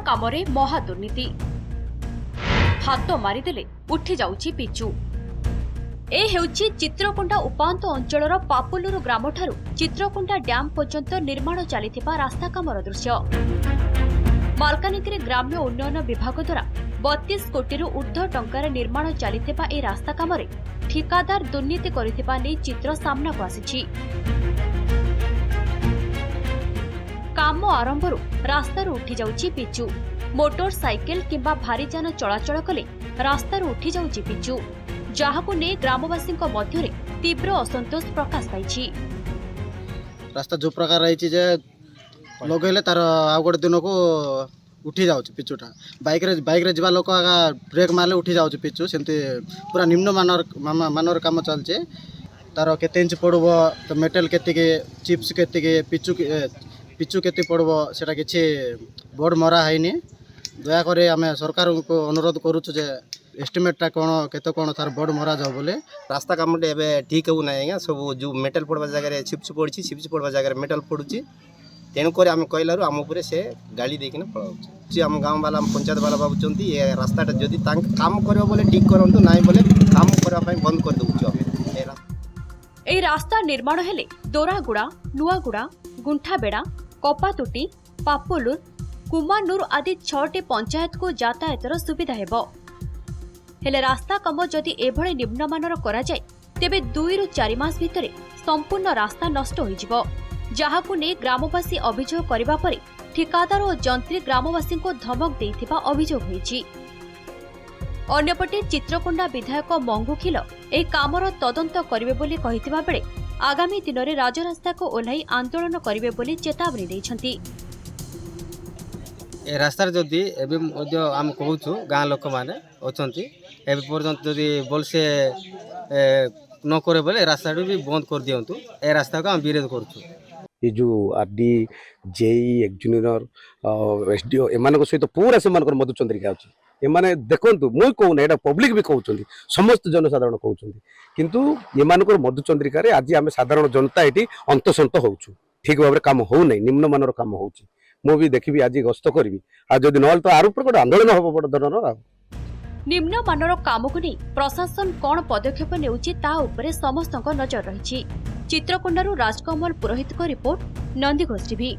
कामरे महा दुर्नीति हाथ मारिदेले उठी जाउछि पिचु। ए हेउछि चित्रकोंडा उपांत अंचलर पापुलुरु ग्राम ठारू चित्रकोंडा डैम पर्यंत निर्माण चलिथिबा रास्ता कामर दृश्य। मालकानगिरी ग्राम्य उन्नयन विभाग द्वारा 32 कोटी ऊर्ध्व टंकार निर्माण चलिथिबा ए रास्ता कामरे ठिकादार दुर्नीति करिथिबा नै चित्र सामना को आसिछि। काम आरंभरू रास्तारू उठी जाउछि पिचु। मोटरसाइकेल किंबा भारी जान चलाचल कले रास्तारू उठी जाउछि पिचु, जहाकु नै ग्रामवासी मध्य तीव्र असंतोष प्रकाश पाइछि। रास्ता जो प्रकार रही जे लगेले तार आ गोटे दिन को उठी जाउछि पिचुटा। बाइक रे जीवा लोक आगा ब्रेक मारले उठी जाउछि पिचु। सेमती पूरा निम्न मानर काम चलছে। तार केते इंच पड़बो तो मेटल केते के चिप्स केते के पिचु केते पड़बो सेटा किछि बोर्ड मरा हैनी। दया करे आमे सरकार को अनुरोध करूछु जे एस्टिमेट टा कोन केते कोन तार बोर्ड मरा जाओ बोले। रास्ता काम एबे ठीक हो नै आज्ञा। सब जो मेटल पड़वा जगह रे चिप्स पड़छि, चिप्स पड़वा जगह रे मेटल पड़ुछि। तेणु कर आम कहलु आम उपर से गाड़ी देकिन पड़ाऊँ। आम गाँव वाला पंचायत वाला भावुं ये रास्ताटा जदि काम कर बोले ठीक करूँ ना बोले काम करने बंद कर दे। ए रास्ता निर्माण हेले दोरागुड़ा, नुआगुड़ा, गुंठाबेड़ा, कपातुटी, पापुलुर, कुमानूर आदि 6टी पंचायत को यातायातर सुविधा हेबो। हेले रास्ता काम जदि एभळे निम्नमानर करा जाय तेबे 2 ରୁ 4 मास भितरे संपूर्ण रास्ता नष्ट होई जिवो, जहाकु नै ग्रामवासी अभियोग करबा परे ठिकादार और जंत्री ग्रामवासी को धमक देइथिबा अभियोग होईछि। अन्यपटे चित्रकोंडा विधायक मंगुखिल ए कामर तदंत करिवे बोली कहिथिबा बेले आगामी दिन में राजरास्ता को ओह्लाई आंदोलन करिवे बोली चेतावनी दैछन्ति। ए रास्ता जदि एबे मध्य आम कहूछु गाँ लोक माने अछन्ति एबे पर्यंत जदि बोलसे न करे बोले रास्ता भी बंद कर दियंतु। ए रास्ता को हम विरोध करछु। ये जो आरडी जेई एक्जूनियर एसडीओ एमान सहित पूरा से मधुचंद्रिका अच्छी एमाने देखंतु मुई कहूना एटा पब्लिक भी कहउछन्ति, समस्त जनसाधारण कहउछन्ति, किंतु एमानकर मधुचंद्रिका रे आज आमे साधारण जनता एटी अंतसंत होउछु। ठीक भाबरे काम हो नै, निम्न मानर काम होउछि। मो भी देखिबि आज गस्त करबि आ जदि नहल तो आर ऊपर आंदोलन होबो बड़ धरनर। निम्न मानर काम को नहीं प्रशासन कौन पदक्षेप नेउछि ता उपरे समस्तक नजर रहिछि। चित्रकोंडारू राजकमल पुरोहित को रिपोर्ट, नंदीघोष टीवी।